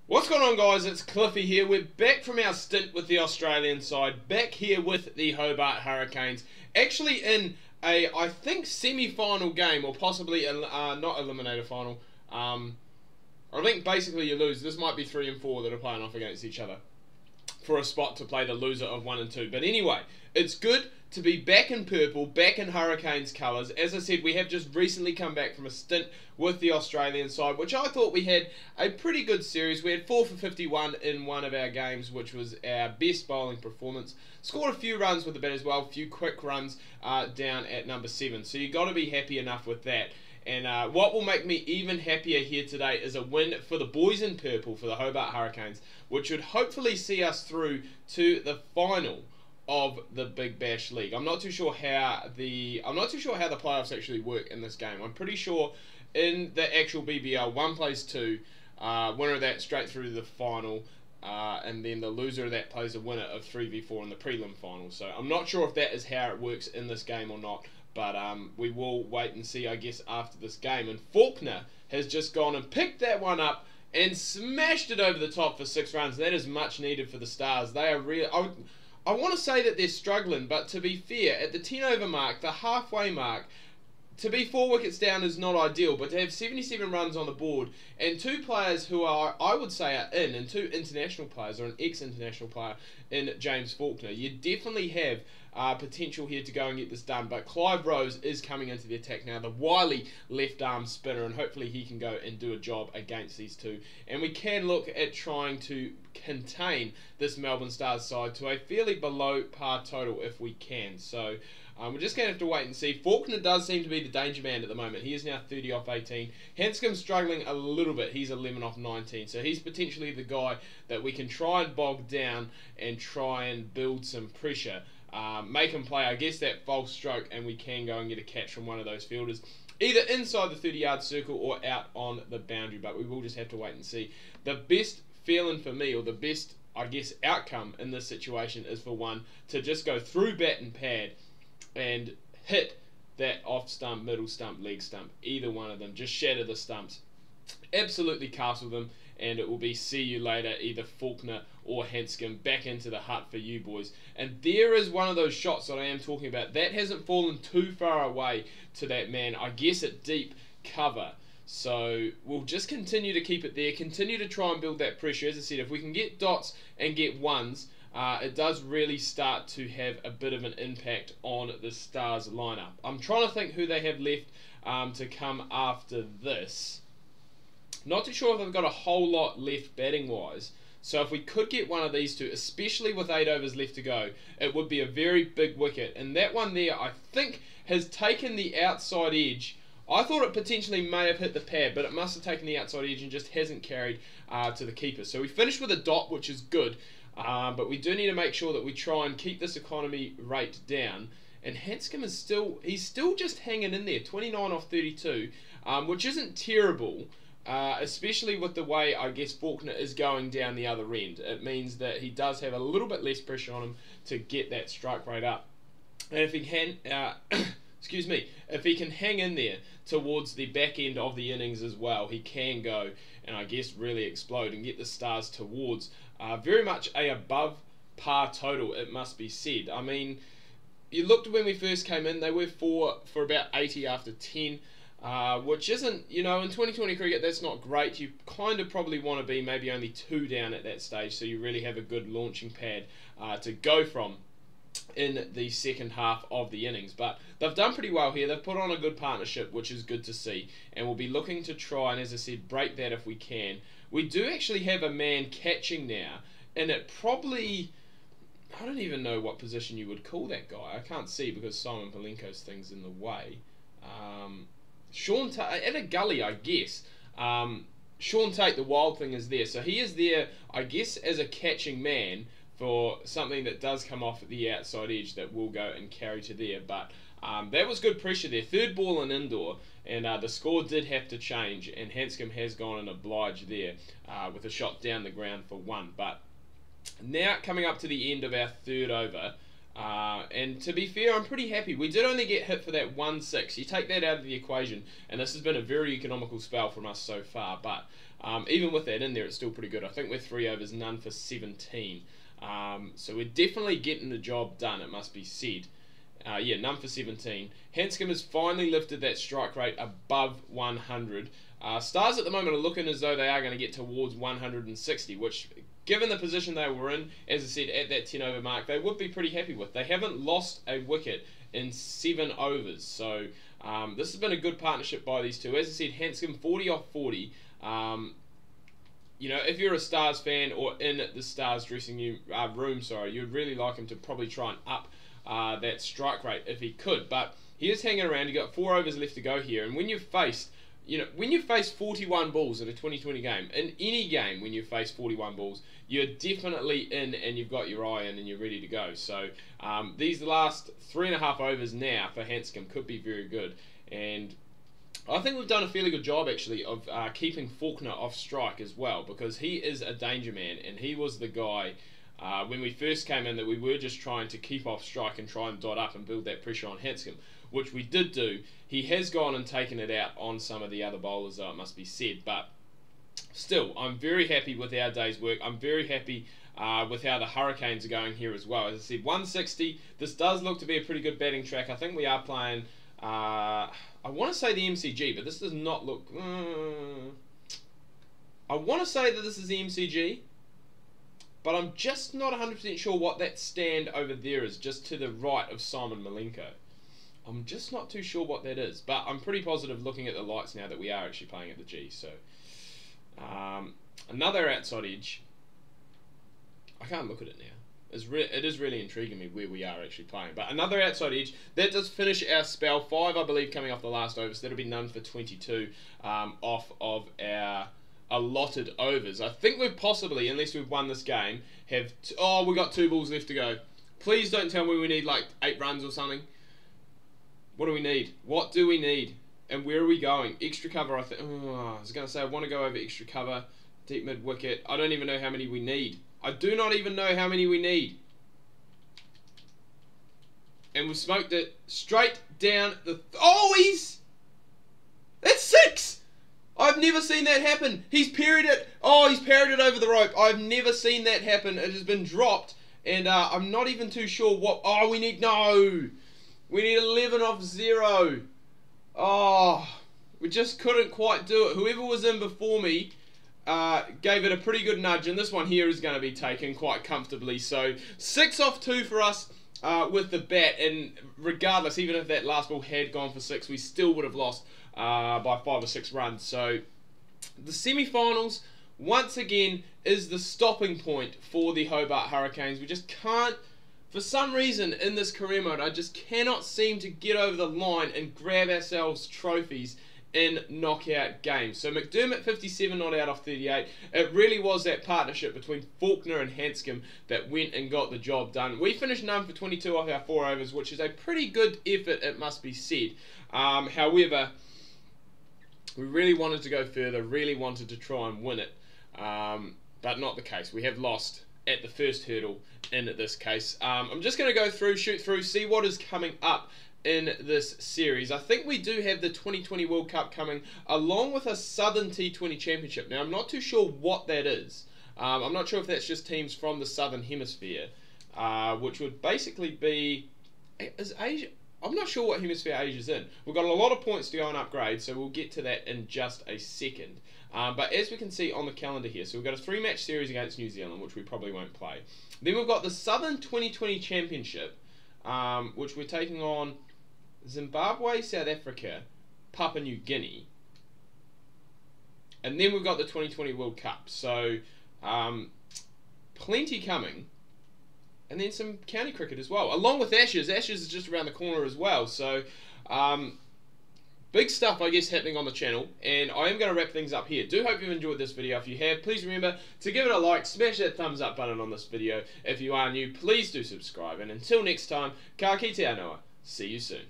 What's going on, guys? It's Cliffy here. We're back from our stint with the Australian side, back here with the Hobart Hurricanes, actually in a, I think, semi-final game, or possibly not eliminator final. I think basically you lose. This might be 3 and 4 that are playing off against each other for a spot to play the loser of 1 and 2. But anyway, it's good to be back in purple, back in Hurricanes colours. As I said, we have just recently come back from a stint with the Australian side, which I thought we had a pretty good series. We had 4 for 51 in one of our games, which was our best bowling performance. Scored a few runs with the bat as well, a few quick runs down at number 7. So you've got to be happy enough with that. And what will make me even happier here today is a win for the boys in purple, for the Hobart Hurricanes, which would hopefully see us through to the final of the Big Bash League. I'm not too sure how the playoffs actually work in this game. I'm pretty sure in the actual BBL, 1 plays 2, winner of that straight through to the final, and then the loser of that plays a winner of 3v4 in the prelim final. So I'm not sure if that is how it works in this game or not. But we will wait and see, I guess, after this game. And Faulkner has just gone and picked that one up and smashed it over the top for 6 runs. That is much needed for the Stars. They are really... I want to say that they're struggling, but to be fair, at the 10 over mark, the halfway mark, to be 4 wickets down is not ideal, but to have 77 runs on the board and 2 players who are, I would say, are in, and 2 international players, or an ex-international player in James Faulkner, you definitely have potential here to go and get this done. But Clive Rose is coming into the attack now, the wily left arm spinner, and hopefully he can go and do a job against these 2. And we can look at trying to contain this Melbourne Stars side to a fairly below par total if we can. So we're just going to have to wait and see. Faulkner does seem to be the danger man at the moment. He is now 30 off 18. Hanscom's struggling a little bit. He's 11 off 19. So he's potentially the guy that we can try and bog down and try and build some pressure. Make him play, I guess, that false stroke, and we can go and get a catch from one of those fielders, either inside the 30-yard circle or out on the boundary. But we will just have to wait and see. The best feeling for me, or the best, I guess, outcome in this situation is for one to just go through bat and pad and hit that off stump, middle stump, leg stump, either one of them. Just shatter the stumps, absolutely castle them, and it will be see you later, either Faulkner or Hanscom, back into the hut for you boys. And there is one of those shots that I am talking about. That hasn't fallen too far away to that man, I guess at deep cover. So we'll just continue to keep it there, continue to try and build that pressure. As I said, if we can get dots and get ones, it does really start to have a bit of an impact on the Stars lineup. I'm trying to think who they have left to come after this. Not too sure if they've got a whole lot left batting wise. So if we could get one of these 2, especially with 8 overs left to go, it would be a very big wicket. And that one there, I think, has taken the outside edge. I thought it potentially may have hit the pad, but it must have taken the outside edge and just hasn't carried to the keeper. So we finished with a dot, which is good. But we do need to make sure that we try and keep this economy rate down. And Hanscom is he's still just hanging in there, 29 off 32, which isn't terrible. Especially with the way, I guess, Faulkner is going down the other end. It means that he does have a little bit less pressure on him to get that strike rate up. And if he can, excuse me, if he can hang in there towards the back end of the innings as well, he can go and, I guess, really explode and get the Stars towards very much a above par total, it must be said. I mean, you looked when we first came in, they were for about 80 after 10. Which isn't, you know, in 2020 cricket, that's not great. You kind of probably want to be maybe only 2 down at that stage, so you really have a good launching pad to go from in the second half of the innings. But they've done pretty well here. They've put on a good partnership, which is good to see, and we'll be looking to try and, as I said, break that if we can. We do actually have a man catching now, and it probably... I don't even know what position you would call that guy. I can't see because Simon Palenko's thing's in the way. Sean Tate, at a gully, I guess. Sean Tate, the wild thing, is there. So he is there, I guess, as a catching man for something that does come off at the outside edge that will go and carry to there. But that was good pressure there. 3rd ball and indoor, and the score did have to change, and Hanscom has gone and obliged there with a shot down the ground for 1. But now coming up to the end of our 3rd over, and to be fair, I'm pretty happy. We did only get hit for that 1-6. You take that out of the equation, and this has been a very economical spell from us so far. But Even with that in there, it's still pretty good. I think we're 3 overs, none for 17. So we're definitely getting the job done, it must be said. Yeah, none for 17. Hanscom has finally lifted that strike rate above 100. Stars at the moment are looking as though they are going to get towards 160, which, given the position they were in, as I said, at that 10 over mark, they would be pretty happy with. They haven't lost a wicket in 7 overs, so this has been a good partnership by these two. As I said, Hanscom 40 off 40. You know, if you're a Stars fan or in the Stars dressing room, you'd really like him to probably try and up that strike rate if he could. But he is hanging around. You've got 4 overs left to go here, and when you've faced, when you face 41 balls in a 2020 game, in any game when you face 41 balls, you're definitely in and you've got your eye in and you're ready to go. So these last 3.5 overs now for Hanscom could be very good, and I think we've done a fairly good job actually of keeping Faulkner off strike as well, because he is a danger man, and he was the guy when we first came in that we were just trying to keep off strike and try and dot up and build that pressure on Hanscom, which we did do. He has gone and taken it out on some of the other bowlers, though, it must be said, but still, I'm very happy with our day's work. I'm very happy with how the Hurricanes are going here as well. As I said, 160. This does look to be a pretty good batting track. I think we are playing, I want to say the MCG, but this does not look... I want to say that this is the MCG, but I'm just not 100% sure what that stand over there is, just to the right of Simon Malenko. I'm just not too sure what that is, but I'm pretty positive looking at the lights now that we are actually playing at the G. So another outside edge. I can't look at it now. It is really intriguing me where we are actually playing. But another outside edge. That does finish our spell. 5, I believe, coming off the last over. So that'll be none for 22 off of our allotted overs. I think we've possibly, unless we've won this game, have... Oh, we've got 2 balls left to go. Please don't tell me we need like 8 runs or something. What do we need? What do we need? And where are we going? Extra cover, I think. Oh, I was going to say, I want to go over extra cover. Deep mid wicket. I don't even know how many we need. I do not even know how many we need. And we've smoked it straight down the... Oh, he's... That's 6! I've never seen that happen. He's parried it. Oh, he's parried it over the rope. I've never seen that happen. It has been dropped. And I'm not even too sure what... Oh, we need... No! We need 11 off 0. Oh, we just couldn't quite do it. Whoever was in before me gave it a pretty good nudge, and this one here is going to be taken quite comfortably. So 6 off 2 for us with the bat, and regardless, even if that last ball had gone for 6, we still would have lost by 5 or 6 runs. So the semi-finals, once again, is the stopping point for the Hobart Hurricanes. We just can't... For some reason, in this career mode, I just cannot seem to get over the line and grab ourselves trophies in knockout games. So McDermott 57 not out off 38. It really was that partnership between Faulkner and Hanscom that went and got the job done. We finished none for 22 off our 4 overs, which is a pretty good effort, it must be said. However, we really wanted to go further, really wanted to try and win it, but not the case. We have lost at the first hurdle in this case. I'm just going to go through, shoot through, see what is coming up in this series. I think we do have the 2020 World Cup coming, along with a Southern T20 Championship. Now, I'm not too sure what that is. I'm not sure if that's just teams from the Southern Hemisphere, which would basically be... Is Asia... I'm not sure what hemisphere Asia's in. We've got a lot of points to go and upgrade, so we'll get to that in just a second. But as we can see on the calendar here, so we've got a 3-match series against New Zealand, which we probably won't play. Then we've got the Southern 2020 Championship, which we're taking on Zimbabwe, South Africa, Papua New Guinea. And then we've got the 2020 World Cup. So, plenty coming. And then some county cricket as well, along with Ashes. Ashes is just around the corner as well. So, big stuff, I guess, happening on the channel. And I am going to wrap things up here. Do hope you've enjoyed this video. If you have, please remember to give it a like. Smash that thumbs up button on this video. If you are new, please do subscribe. And until next time, ka kite anoa. See you soon.